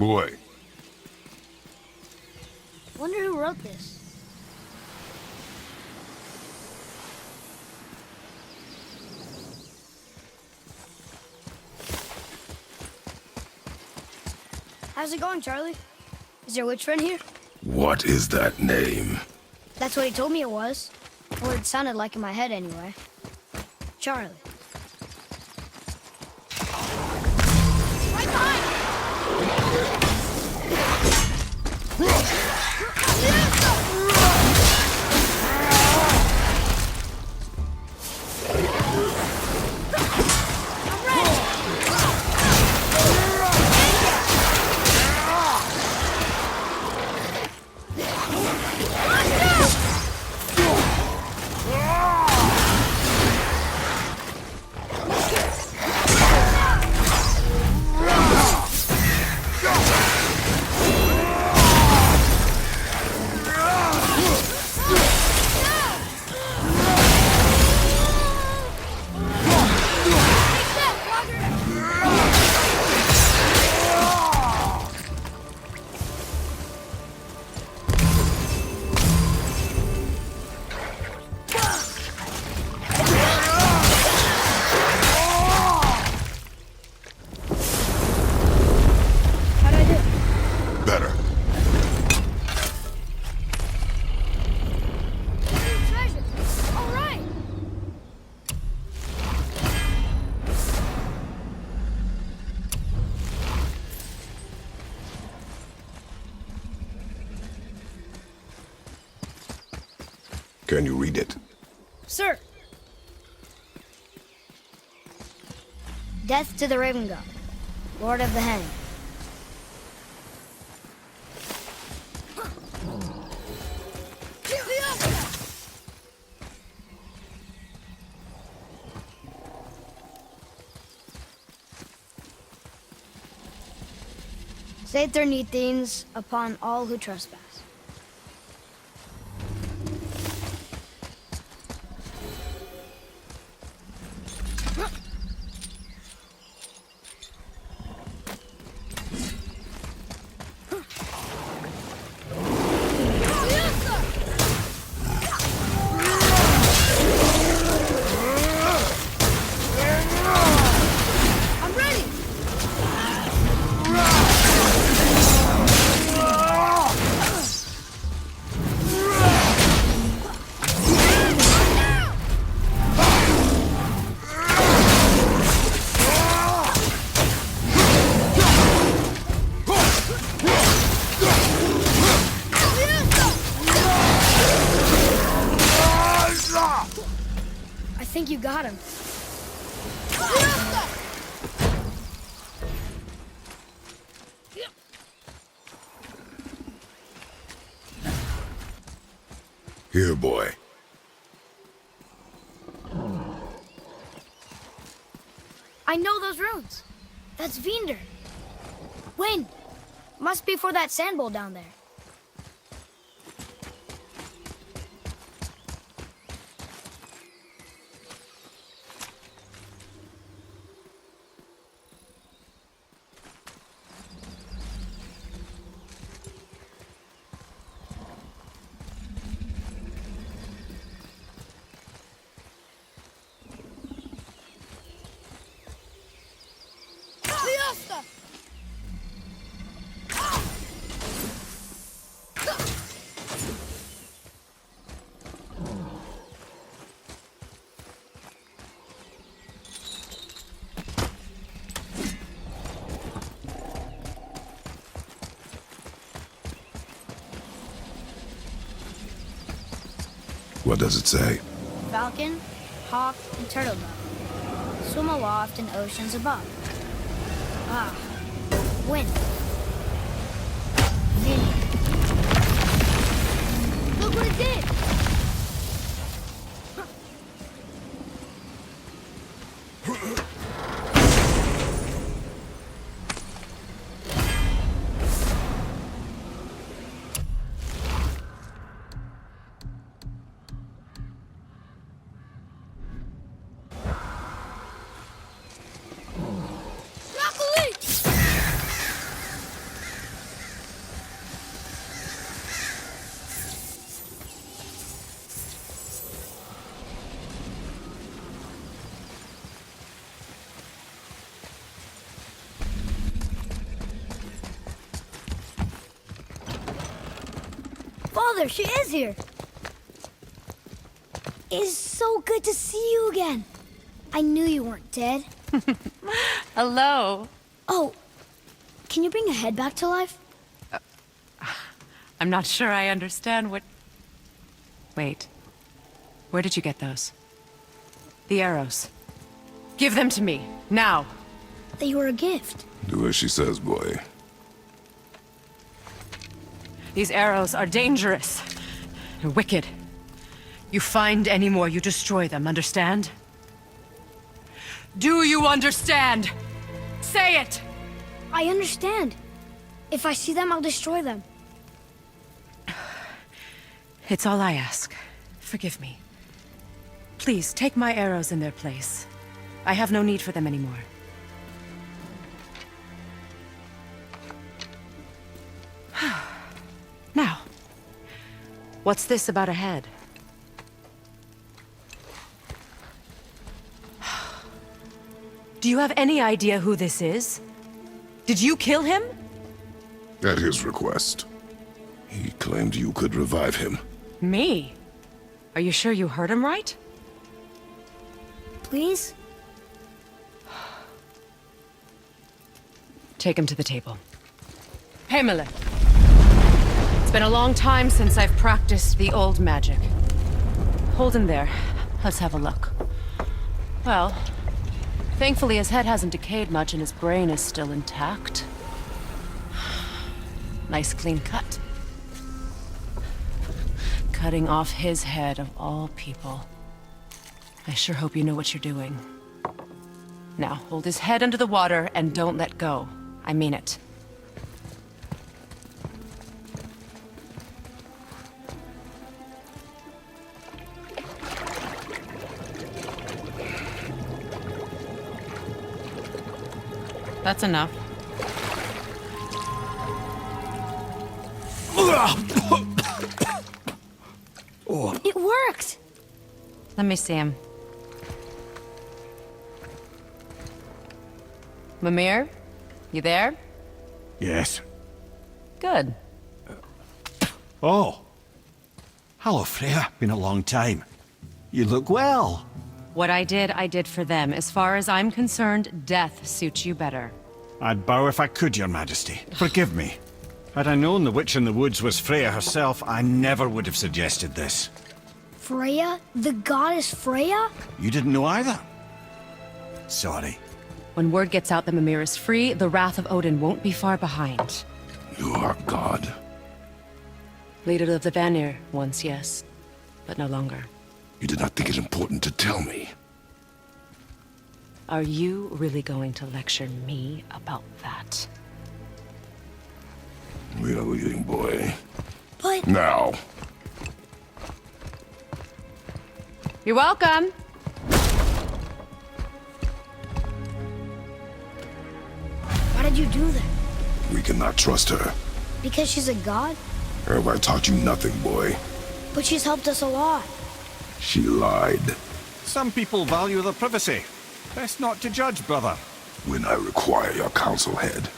Boy. Wonder who wrote this. How's it going, Charlie? Is your witch friend here? What is that name? That's what he told me it was. Or it sounded like in my head anyway. Charlie. Right behind! Can you read it? Sir. Death to the Raven God, Lord of the Hang. Save their things upon all who trespass. I think you got him. Here, boy. I know those runes. That's Vinder. Wind. Must be for that sand bowl down there. What does it say? Falcon, hawk, and turtle dove swim aloft in oceans above. Ah, wind. Wind. Look what it did! Father, she is here! It's so good to see you again. I knew you weren't dead. Hello. Oh, can you bring a head back to life? I'm not sure I understand what... Wait. Where did you get those? The arrows. Give them to me, now. They were a gift. Do as she says, boy. These arrows are dangerous and wicked. You find any more, you destroy them, understand? Do you understand? Say it! I understand. If I see them, I'll destroy them. It's all I ask. Forgive me. Please, take my arrows in their place. I have no need for them anymore. Now, what's this about a head? Do you have any idea who this is? Did you kill him? At his request. He claimed you could revive him. Me? Are you sure you heard him right? Please? Take him to the table. Pamela. It's been a long time since I've practiced the old magic. Hold him there. Let's have a look. Well, thankfully his head hasn't decayed much and his brain is still intact. Nice clean cut. Cutting off his head of all people. I sure hope you know what you're doing. Now, hold his head under the water and don't let go. I mean it. That's enough. It worked! Let me see him. Mimir? You there? Yes. Good. Oh. Hello, Freya. Been a long time. You look well. What I did for them. As far as I'm concerned, death suits you better. I'd bow if I could, Your Majesty. Forgive me. Had I known the witch in the woods was Freya herself, I never would have suggested this. Freya? The goddess Freya? You didn't know either? Sorry. When word gets out that Mimir is free, the wrath of Odin won't be far behind. You are God. Leader of the Vanir, once yes, but no longer. You did not think it important to tell me. Are you really going to lecture me about that? We are leaving, boy. But... Now. You're welcome! Why did you do that? We cannot trust her. Because she's a god? Have I taught you nothing, boy? But she's helped us a lot. She lied. Some people value their privacy. Best not to judge, brother. When I require your council head,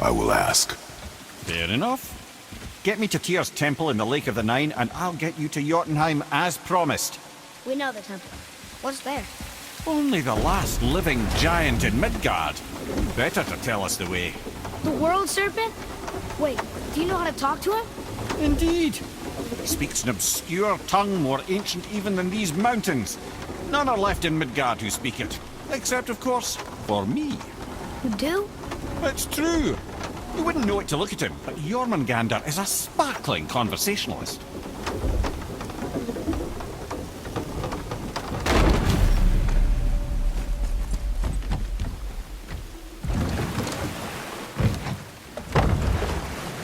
I will ask. Fair enough. Get me to Tyr's temple in the Lake of the Nine, and I'll get you to Jotunheim as promised. We know the temple. What's there? Only the last living giant in Midgard. Better to tell us the way. The world serpent? Wait, do you know how to talk to him? Indeed. He speaks an obscure tongue more ancient even than these mountains. None are left in Midgard who speak it. Except, of course, for me. You do? It's true. You wouldn't know it to look at him, but Jormungandr is a sparkling conversationalist.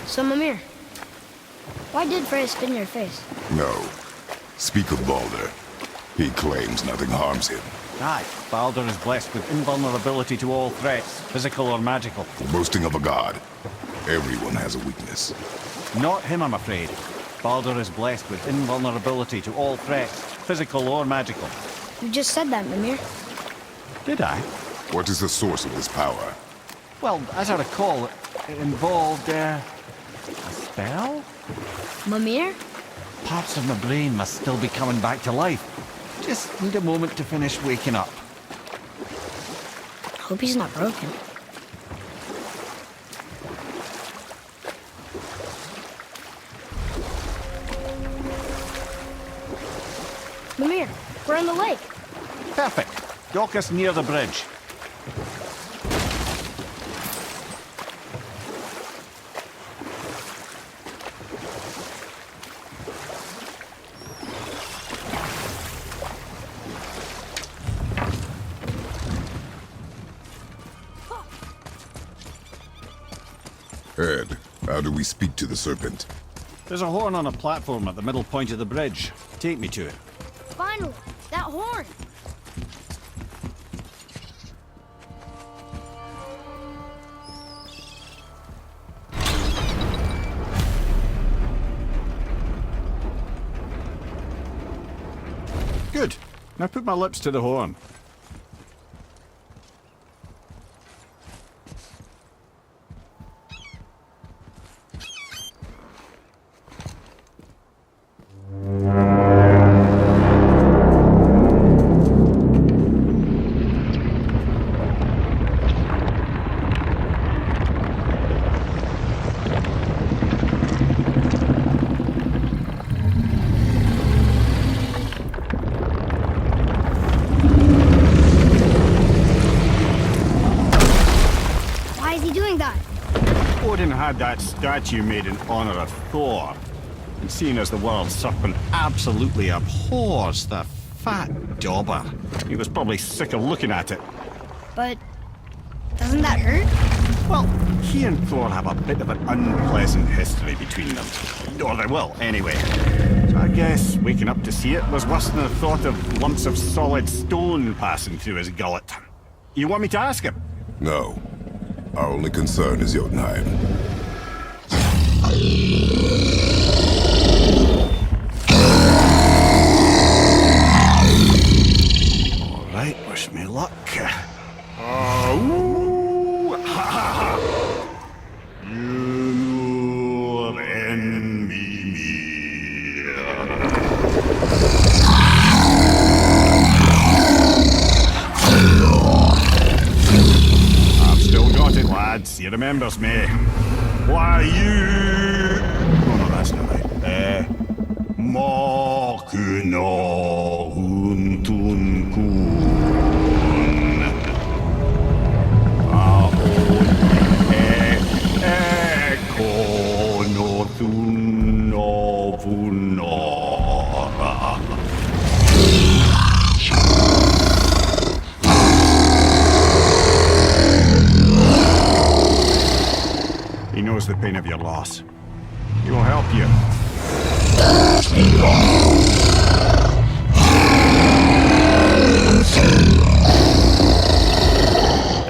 So, Mimir, why did Freya spit in your face? No. Speak of Baldur. He claims nothing harms him. Aye, Baldur is blessed with invulnerability to all threats, physical or magical. Boasting of a god. Everyone has a weakness. Not him, I'm afraid. Baldur is blessed with invulnerability to all threats, physical or magical. You just said that, Mimir. Did I? What is the source of this power? Well, as I recall, it involved, a spell? Mimir? Parts of my brain must still be coming back to life. Just need a moment to finish waking up. Hope he's not broken. Mimir, we're in the lake. Perfect. Dock us near the bridge. Ed, how do we speak to the serpent? There's a horn on a platform at the middle point of the bridge. Take me to it. Finally, that horn. Good. Now put my lips to the horn. Why is he doing that? Odin had that statue made in honor of Thor. And seeing as the world serpent absolutely abhors the fat dauber, he was probably sick of looking at it. But doesn't that hurt? Well, he and Thor have a bit of an unpleasant history between them. Or they will, anyway. So I guess waking up to see it was worse than the thought of lumps of solid stone passing through his gullet. You want me to ask him? No. Our only concern is Jotunheim. All right, wish me luck. Ooh, ha, ha, ha. You're enemy me. I've still got it, lads. He remembers me. Why you? Oh no, that's not right. Mokuno huntun kun. Ekono tunno vunora. He knows the pain of your loss. He will help you.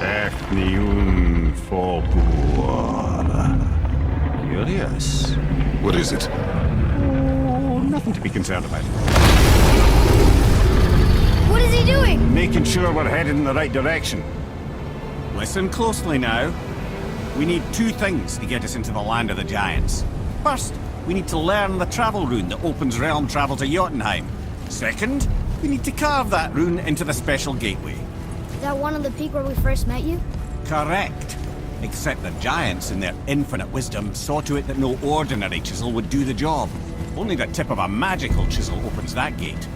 Efniun Fobuara. Curious. What is it? Oh, nothing to be concerned about. What is he doing? Making sure we're headed in the right direction. Listen closely now. We need two things to get us into the land of the giants. First, we need to learn the travel rune that opens realm travel to Jotunheim. Second, we need to carve that rune into the special gateway. Is that one on the peak where we first met you? Correct. Except the giants, in their infinite wisdom, saw to it that no ordinary chisel would do the job. Only the tip of a magical chisel opens that gate.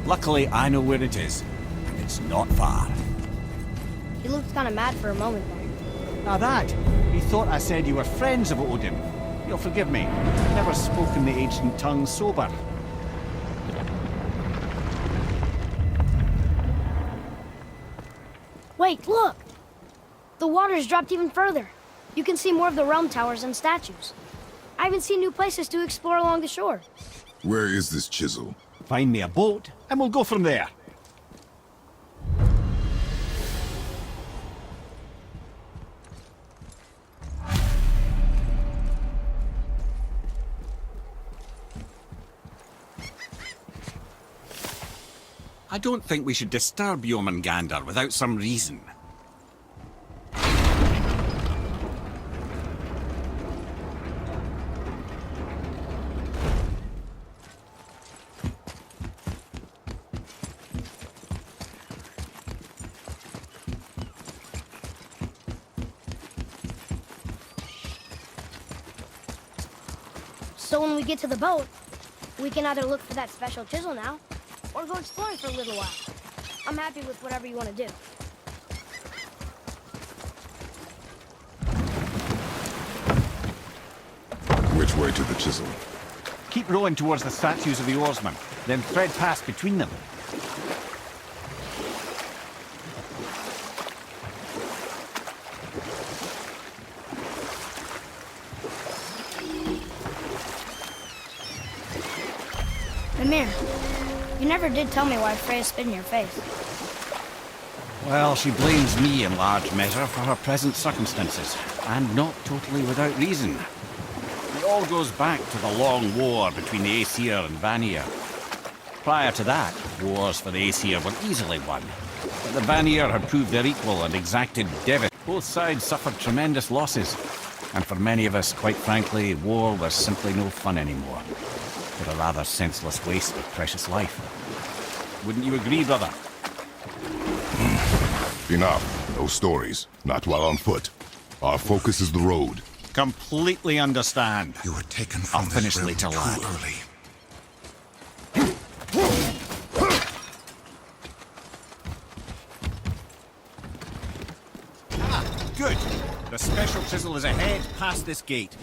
Luckily, I know where it is, and it's not far. He looked kind of mad for a moment there. Now that, he thought I said you were friends of Odin. You'll forgive me. I've never spoken the ancient tongue sober. Wait, look! The water's dropped even further. You can see more of the realm towers and statues. I even see new places to explore along the shore. Where is this chisel? Find me a boat, and we'll go from there. I don't think we should disturb Jormungandr without some reason. So when we get to the boat, we can either look for that special chisel now, or go exploring for a little while. I'm happy with whatever you want to do. Which way to the chisel? Keep rowing towards the statues of the oarsmen, then thread past between them. Mimir, you never did tell me why Freya spit in your face. Well, she blames me in large measure for her present circumstances, and not totally without reason. It all goes back to the long war between the Aesir and Vanir. Prior to that, wars for the Aesir were easily won, but the Vanir had proved their equal and exacted devastation. Both sides suffered tremendous losses, and for many of us, quite frankly, war was simply no fun anymore. But a rather senseless waste of precious life. Wouldn't you agree, brother? Enough. No stories. Not while on foot. Our focus is the road. Completely understand. You were taken I'll from finish this realm later, too lad. early. Good. The special chisel is ahead past this gate.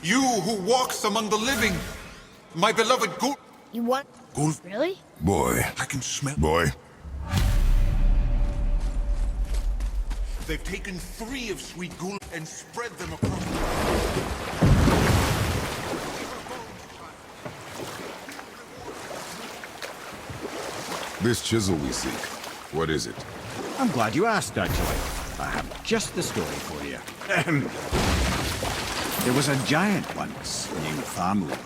You who walks among the living, my beloved You want... Gulf. Really? Boy. I can smell. Boy. They've taken 3 of Sweet Gul and spread them across. This chisel we seek. What is it? I'm glad you asked, actually. I have just the story for you. There was a giant once named Thamur.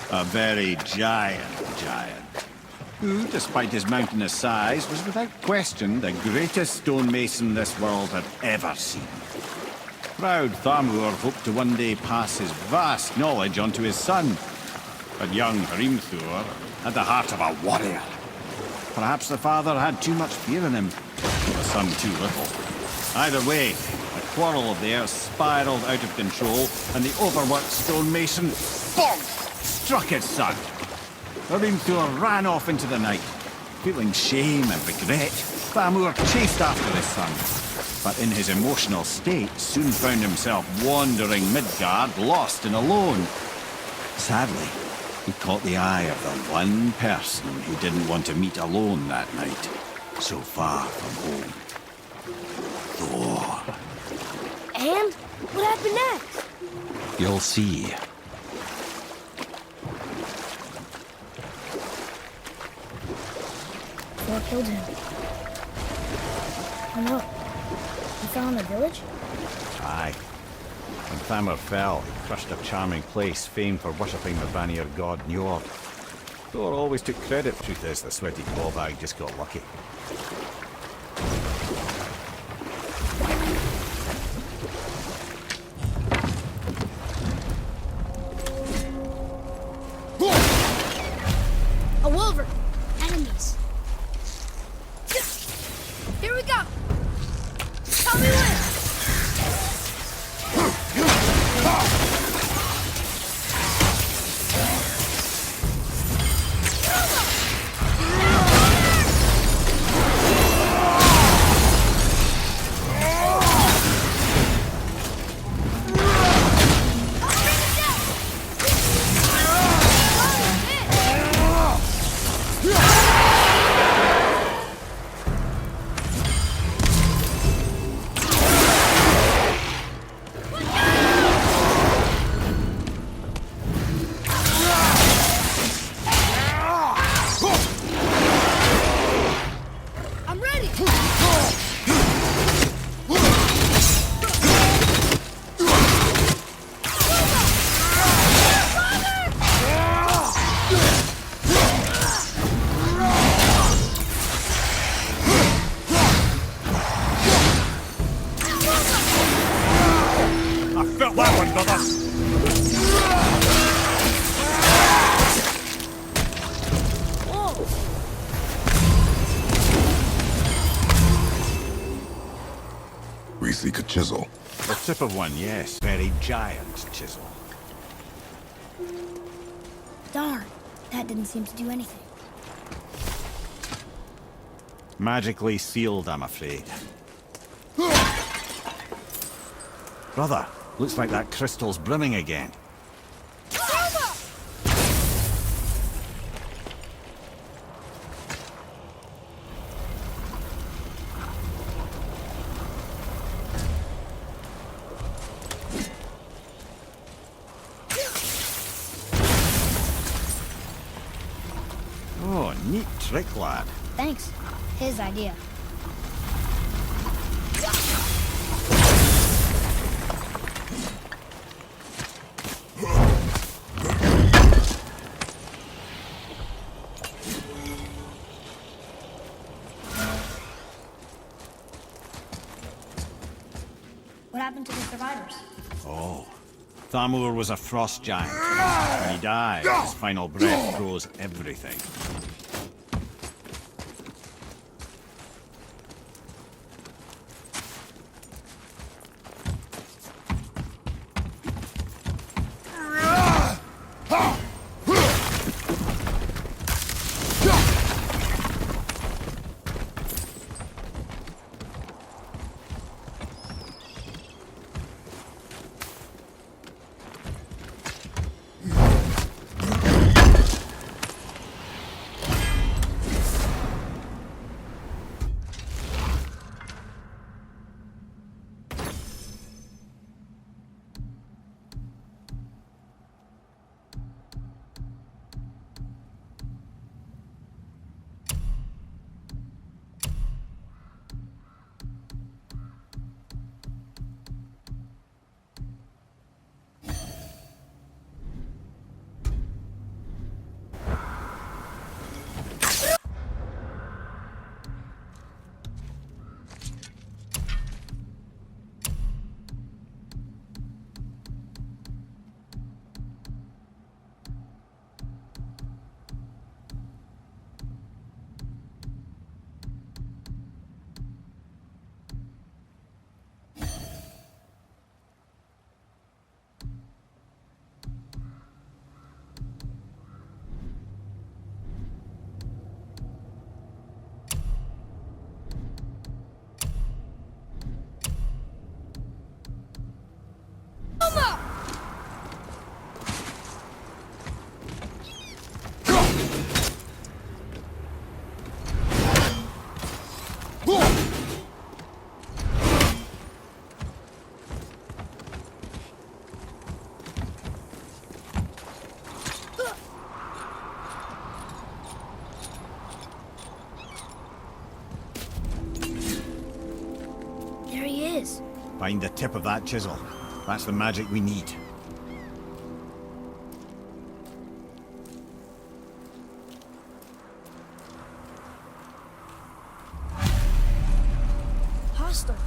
A very giant, who, despite his mountainous size, was without question the greatest stonemason this world had ever seen. Proud Thamur hoped to one day pass his vast knowledge onto his son. But young Hrimthur had the heart of a warrior. Perhaps the father had too much fear in him, the son too little. Either way, a quarrel of theirs spiraled out of control, and the overworked stonemason struck his son. The Runethor ran off into the night. Feeling shame and regret, Thamur chased after his son, but in his emotional state soon found himself wandering Midgard, lost and alone. Sadly, he caught the eye of the one person he didn't want to meet alone that night, so far from home. Thor. And? What happened next? You'll see. Thor killed him. Oh no. He fell in the village? Aye. When Thamur fell, he crushed a charming place famed for worshipping the Vanir god Njord. Thor always took credit. Truth is, the sweaty clawbag just got lucky. A wolverine! Enemies! Here we go! Tell me when! We seek a chisel. The tip of one, yes. Very giant chisel. Darn, that didn't seem to do anything. Magically sealed, I'm afraid. Brother, looks like that crystal's brimming again. Oh, neat trick, lad. Thanks. His idea. What happened to the survivors? Oh. Thamur was a frost giant. When he died, his final breath froze everything. There he is. Find the tip of that chisel. That's the magic we need. Hostiles.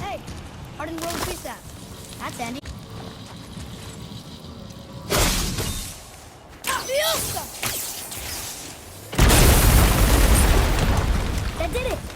Hey, hardened road piece out. That's Andy. That did it!